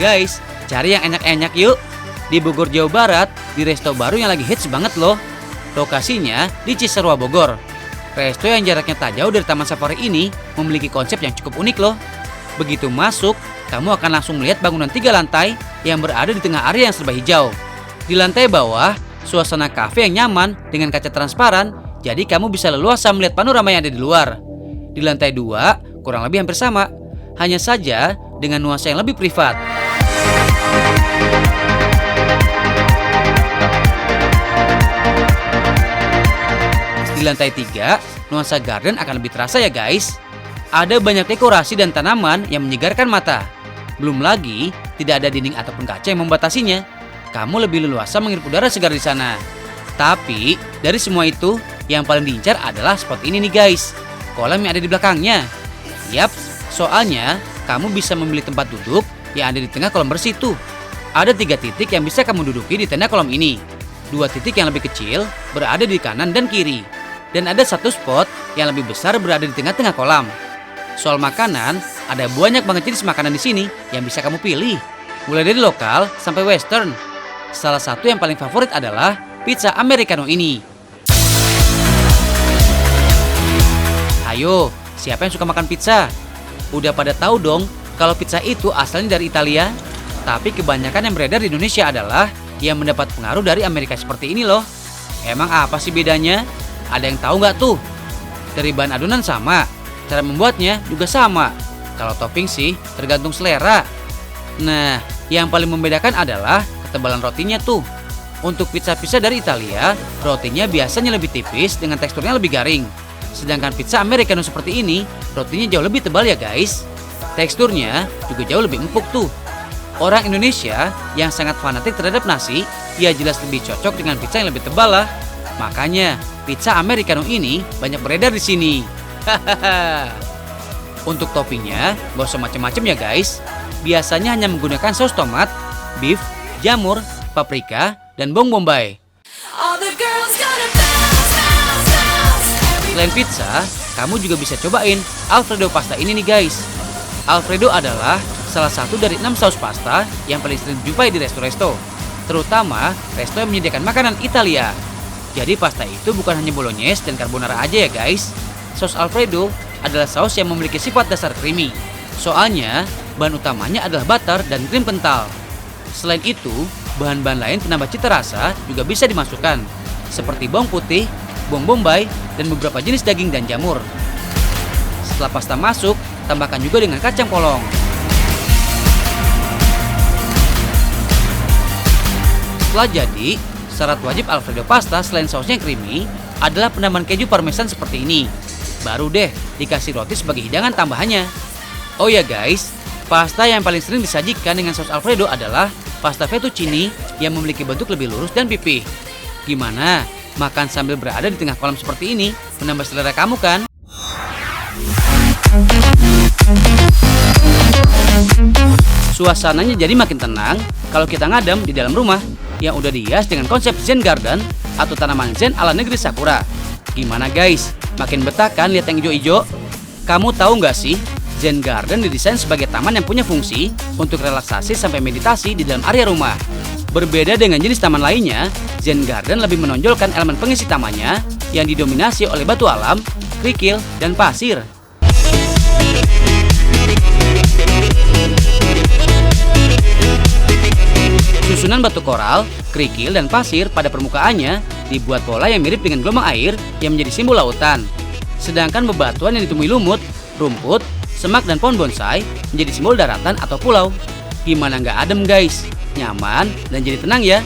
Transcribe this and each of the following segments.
guys, cari yang enak-enak yuk. Di Bogor, Jawa Barat, di resto baru yang lagi hits banget loh. Lokasinya di Cisarua, Bogor. Resto yang jaraknya tak jauh dari Taman Safari ini memiliki konsep yang cukup unik loh. Begitu masuk, kamu akan langsung melihat bangunan 3 lantai yang berada di tengah area yang serba hijau. Di lantai bawah, suasana kafe yang nyaman dengan kaca transparan, jadi kamu bisa leluasa melihat panorama yang ada di luar. Di lantai 2, kurang lebih hampir sama, hanya saja dengan nuansa yang lebih privat. Di lantai 3, nuansa garden akan lebih terasa ya guys. Ada banyak dekorasi dan tanaman yang menyegarkan mata. Belum lagi, tidak ada dinding ataupun kaca yang membatasinya. Kamu lebih leluasa menghirup udara segar di sana. Tapi, dari semua itu, yang paling diincar adalah spot ini nih guys. Kolam yang ada di belakangnya. Yap, soalnya kamu bisa memilih tempat duduk yang ada di tengah kolam bersih tuh. Ada 3 titik yang bisa kamu duduki di tengah kolam ini. 2 titik yang lebih kecil berada di kanan dan kiri. Dan ada 1 spot yang lebih besar berada di tengah-tengah kolam. Soal makanan, ada banyak banget jenis makanan di sini yang bisa kamu pilih. Mulai dari lokal sampai western. Salah satu yang paling favorit adalah pizza Americano ini. Ayo, siapa yang suka makan pizza? Udah pada tahu dong kalau pizza itu asalnya dari Italia. Tapi kebanyakan yang beredar di Indonesia adalah yang mendapat pengaruh dari Amerika seperti ini loh. Emang apa sih bedanya? Ada yang tahu nggak tuh? Dari bahan adonan sama, cara membuatnya juga sama. Kalau topping sih tergantung selera. Nah, yang paling membedakan adalah ketebalan rotinya tuh. Untuk pizza-pizza dari Italia, rotinya biasanya lebih tipis dengan teksturnya lebih garing. Sedangkan pizza Americano seperti ini, rotinya jauh lebih tebal ya guys. Teksturnya juga jauh lebih empuk tuh. Orang Indonesia yang sangat fanatik terhadap nasi, ya jelas lebih cocok dengan pizza yang lebih tebal lah. Makanya, pizza Americano ini banyak beredar di sini. Untuk toppingnya, gak usah macam-macam ya guys. Biasanya hanya menggunakan saus tomat, beef, jamur, paprika, dan bawang bombay. Selain pizza, kamu juga bisa cobain Alfredo pasta ini nih guys. Alfredo adalah salah satu dari 6 saus pasta yang paling sering dijumpai di resto-resto. Terutama resto yang menyediakan makanan Italia. Jadi pasta itu bukan hanya bolognese dan carbonara aja ya guys. Saus Alfredo adalah saus yang memiliki sifat dasar creamy. Soalnya, bahan utamanya adalah butter dan krim kental. Selain itu, bahan-bahan lain penambah cita rasa juga bisa dimasukkan. Seperti bawang putih, bawang bombay, dan beberapa jenis daging dan jamur. Setelah pasta masuk, tambahkan juga dengan kacang polong. Setelah jadi, syarat wajib Alfredo pasta selain sausnya yang creamy adalah penambahan keju parmesan seperti ini. Baru deh dikasih roti sebagai hidangan tambahannya. Oh ya guys, pasta yang paling sering disajikan dengan saus Alfredo adalah pasta fettuccine yang memiliki bentuk lebih lurus dan pipih. Gimana? Makan sambil berada di tengah kolam seperti ini menambah selera kamu kan? Suasananya jadi makin tenang kalau kita ngadem di dalam rumah yang udah dihias dengan konsep Zen Garden atau tanaman Zen ala negeri Sakura. Gimana guys? Makin betah kan lihat yang hijau-hijau? Kamu tahu nggak sih? Zen Garden didesain sebagai taman yang punya fungsi untuk relaksasi sampai meditasi di dalam area rumah. Berbeda dengan jenis taman lainnya, Zen Garden lebih menonjolkan elemen pengisi tamannya yang didominasi oleh batu alam, kerikil, dan pasir. Susunan batu koral, kerikil, dan pasir pada permukaannya dibuat pola yang mirip dengan gelombang air yang menjadi simbol lautan. Sedangkan bebatuan yang ditemui lumut, rumput, semak, dan pohon bonsai menjadi simbol daratan atau pulau. Gimana nggak adem guys? Nyaman dan jadi tenang ya?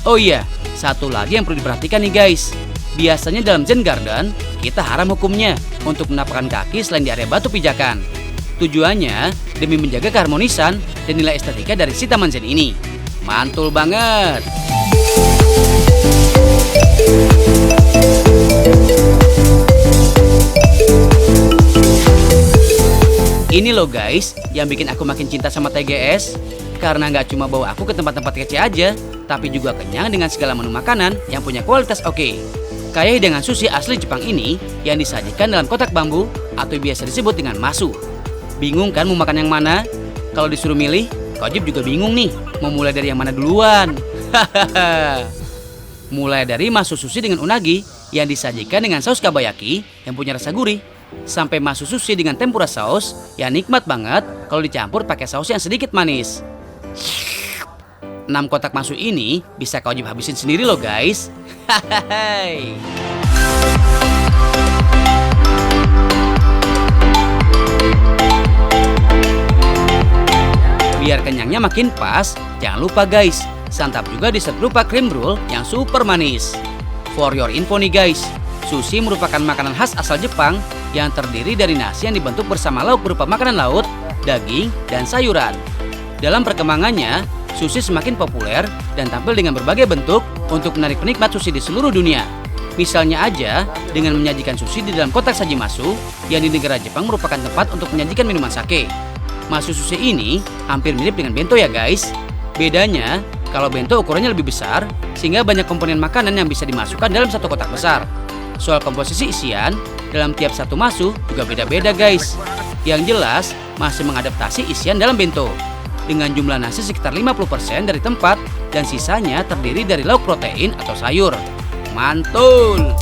Oh iya, satu lagi yang perlu diperhatikan nih guys. Biasanya dalam Zen Garden, kita haram hukumnya untuk menapakkan kaki selain di area batu pijakan. Tujuannya demi menjaga keharmonisan dan nilai estetika dari si taman Zen ini. Mantul banget! Ini loh guys, yang bikin aku makin cinta sama TGS. Karena nggak cuma bawa aku ke tempat-tempat kece aja, tapi juga kenyang dengan segala menu makanan yang punya kualitas oke. Kayak hidangan sushi asli Jepang ini yang disajikan dalam kotak bambu atau biasa disebut dengan masu. Bingung kan mau makan yang mana? Kalau disuruh milih, Kojib juga bingung nih, mau mulai dari yang mana duluan. Mulai dari masu sushi dengan unagi yang disajikan dengan saus kabayaki yang punya rasa gurih, sampai masu sushi dengan tempura saus yang nikmat banget kalau dicampur pakai saus yang sedikit manis. 6 kotak masu ini bisa Kojib habisin sendiri loh guys. Biar kenyangnya makin pas, jangan lupa guys, santap juga dessert berupa cream roll yang super manis. For your info nih guys, sushi merupakan makanan khas asal Jepang yang terdiri dari nasi yang dibentuk bersama lauk berupa makanan laut, daging, dan sayuran. Dalam perkembangannya, sushi semakin populer dan tampil dengan berbagai bentuk untuk menarik penikmat sushi di seluruh dunia. Misalnya aja dengan menyajikan sushi di dalam kotak saji masu yang di negara Jepang merupakan tempat untuk menyajikan minuman sake. Masu sushi ini hampir mirip dengan bento ya guys. Bedanya, kalau bento ukurannya lebih besar sehingga banyak komponen makanan yang bisa dimasukkan dalam satu kotak besar. Soal komposisi isian, dalam tiap satu masu juga beda-beda guys. Yang jelas, masih mengadaptasi isian dalam bento. Dengan jumlah nasi sekitar 50% dari tempat dan sisanya terdiri dari lauk protein atau sayur. Mantul!